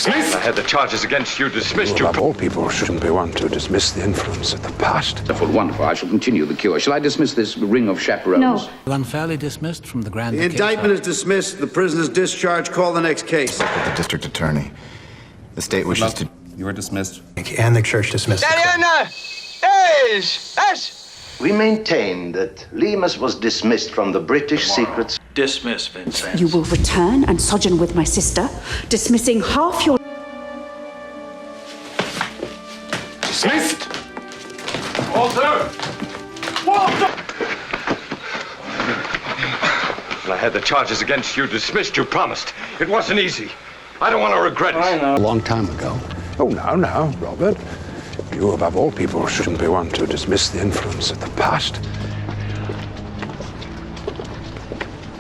Dismissed? I had the charges against you dismissed. Above all people shouldn't be one to dismiss the influence of the past. Wonderful, wonderful. I shall continue the cure. Shall I dismiss this ring of chaperones? No. Unfairly dismissed from the grand The indictment is dismissed. The prisoner's discharged. Call the next case. The district attorney. The state wishes to... You are dismissed. And the church dismissed. We maintain that dɪmissus was dismissed from the British secrets. Dismiss, Vincent. You will return and sojourn with my sister, dismissing half your... Dismissed! Walter! Walter! I had the charges against you dismissed. You promised. It wasn't easy. I don't want to regret it. A long time ago. Oh, now, Robert. You, above all people, shouldn't be one to dismiss the influence of the past.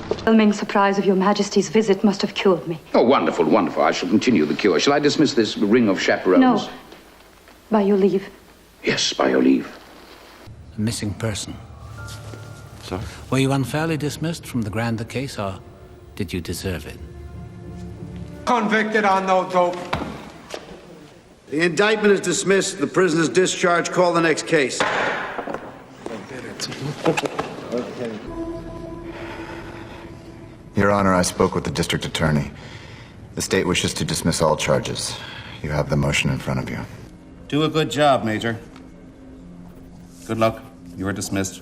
The overwhelming surprise of your Majesty's visit must have cured me. Oh, wonderful, wonderful. I shall continue the cure. Shall I dismiss this ring of chaperones? No. By your leave. Yes, by your leave. A missing person. Sir? Were you unfairly dismissed from the grander case, or did you deserve it? Convicted on no dope. The indictment is dismissed. The prisoner's discharged. Call the next case. Your Honor, I spoke with the district attorney. The state wishes to dismiss all charges. You have the motion in front of you. Do a good job, Major. Good luck. You are dismissed.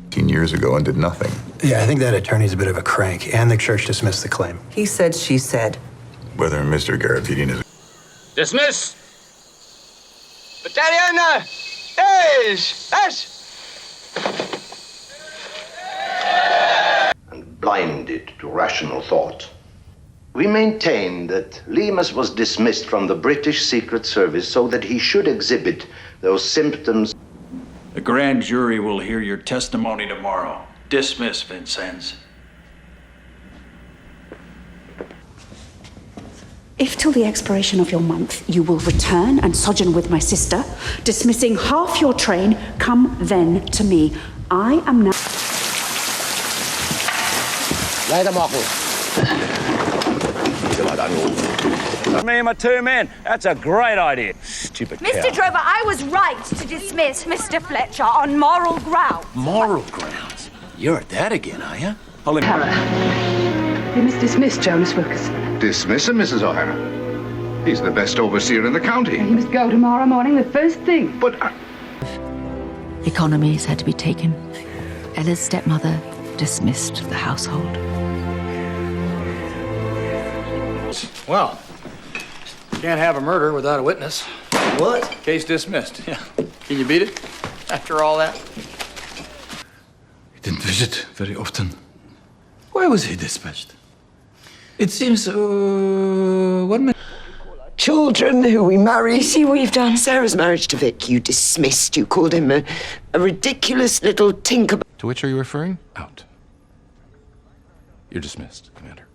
18 years ago and did nothing. Yeah, I think that attorney's a bit of a crank, and the church dismissed the claim. He said, she said. Whether Mr. Garabedian is... Dismiss! Battalion! And blinded to rational thought. We maintain that dɪmissus was dismissed from the British Secret Service so that he should exhibit those symptoms. The grand jury will hear your testimony tomorrow. Dismiss, Vincennes. If till the expiration of your month you will return and sojourn with my sister, dismissing half your train, come then to me. I am now... Me and my two men. That's a great idea. Stupid Mr. Drover, I was right to dismiss Mr. Fletcher on moral grounds. Moral grounds? You're at that again, are you? O'Hara. You must dismiss Jonas Wilkerson. Dismiss him, Mrs. O'Hara. He's the best overseer in the county. He must go tomorrow morning, the first thing. But... Economies had to be taken. Ella's stepmother dismissed the household. Well, can't have a murder without a witness. What? Case dismissed. Yeah. Can you beat it? After all that? He didn't visit very often. Why was he dispatched? It seems, 1 minute. Children who we marry. See what you've done? Sarah's marriage to Vic, you dismissed. You called him a ridiculous little tinker. To which are you referring? Out. You're dismissed, Commander.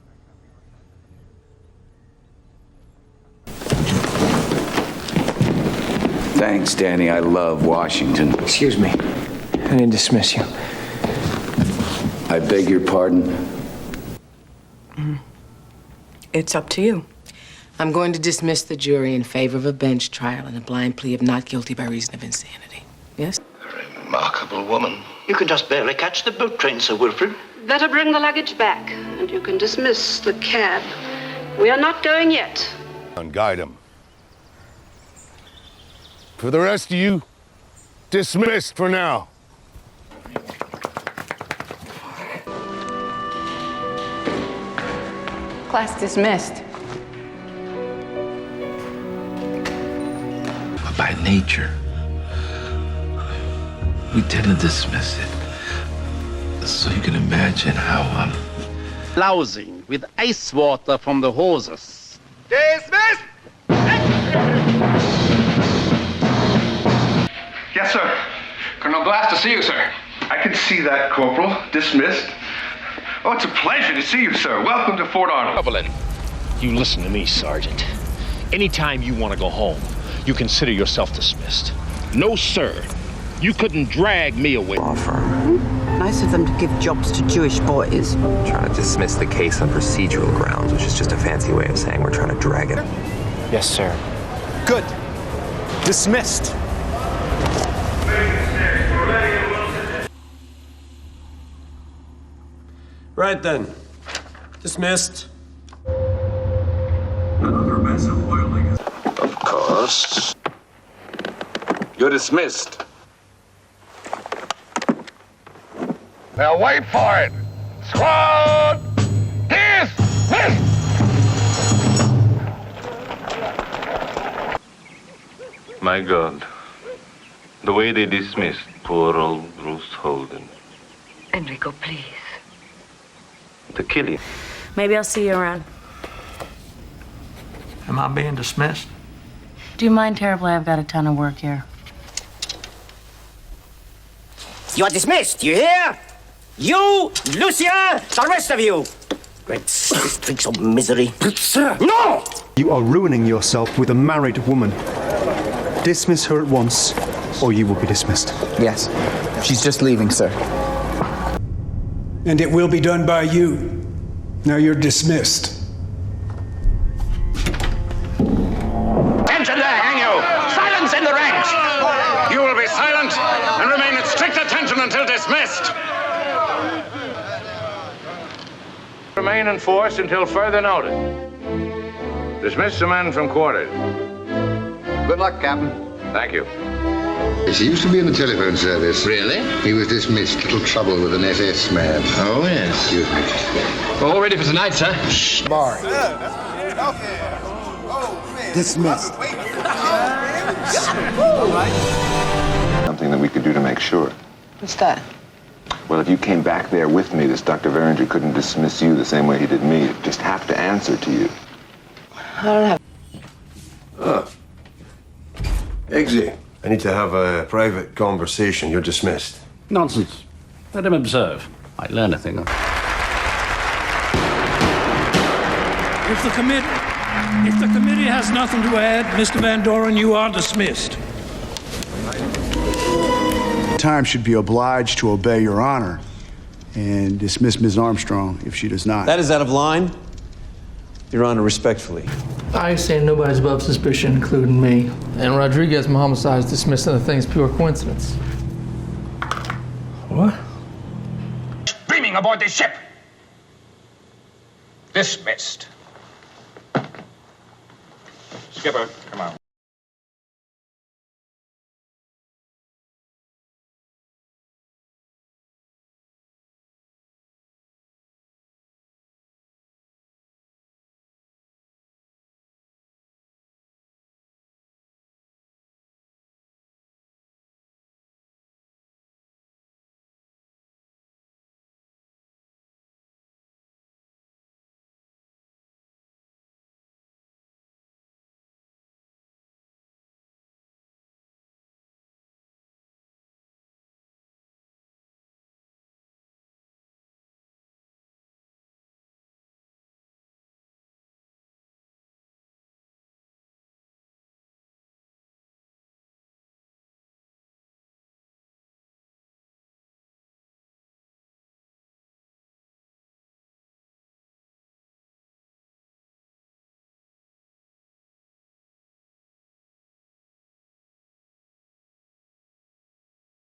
Thanks, Danny. I love Washington. Excuse me. I didn't dismiss you. I beg your pardon. It's up to you. I'm going to dismiss the jury in favor of a bench trial and a blind plea of not guilty by reason of insanity. Yes? A remarkable woman. You can just barely catch the boat train, Sir Wilfrid. Better bring the luggage back, and you can dismiss the cab. We are not going yet. And guide him. For the rest of you, dismissed for now. Class dismissed. But by nature, we tend to dismiss it. So you can imagine how, Lousing with ice water from the hoses. Dismissed! Yes, sir. Colonel Glass to see you, sir. I can see that, Corporal. Dismissed. Oh, it's a pleasure to see you, sir. Welcome to Fort Arnold. Evelyn, you listen to me, Sergeant. Anytime you want to go home, you consider yourself dismissed. No, sir. You couldn't drag me away. Law firm. Nice of them to give jobs to Jewish boys. Trying to dismiss the case on procedural grounds, which is just a fancy way of saying we're trying to drag it. Yes, sir. Good. Dismissed. Right then. Dismissed. Another massive oiling is... Of course. You're dismissed. Now wait for it. Squad! Dismissed! My God. The way they dismissed poor old Bruce Holden. Enrico, please. The killing. Maybe I'll see you around. Am I being dismissed? Do you mind terribly? I've got a ton of work here. You are dismissed, you hear? You, Lucia, the rest of you. Great streaks of misery. Sir! No! You are ruining yourself with a married woman. Dismiss her at once, or you will be dismissed. Yes. She's just leaving, sir. And it will be done by you. Now you're dismissed. Attention there, hang you! Silence in the ranks! You will be silent and remain in strict attention until dismissed. Remain in force until further notice. Dismiss the men from quarters. Good luck, Captain. Thank you. He used to be in the telephone service. Really? He was dismissed. Little trouble with an SS man. Oh, yes. Excuse me. All ready for tonight, sir? Shh, Barry. Dismissed. Something that we could do to make sure. What's that? Well, if you came back there with me, this Dr. Veringer couldn't dismiss you the same way he did me. He'd just have to answer to you. I don't have... Eggsy, I need to have a private conversation. You're dismissed. Nonsense. Let him observe. Might learn a thing. If the committee has nothing to add, Mr. Van Doren, you are dismissed. Time should be obliged to obey Your Honor and dismiss Ms. Armstrong if she does not. That is out of line. Your Honor, respectfully. I say nobody's above suspicion, including me. And Rodriguez homicide is dismissed and the thing's pure coincidence. What? Streaming aboard this ship. Dismissed. Skipper, come on.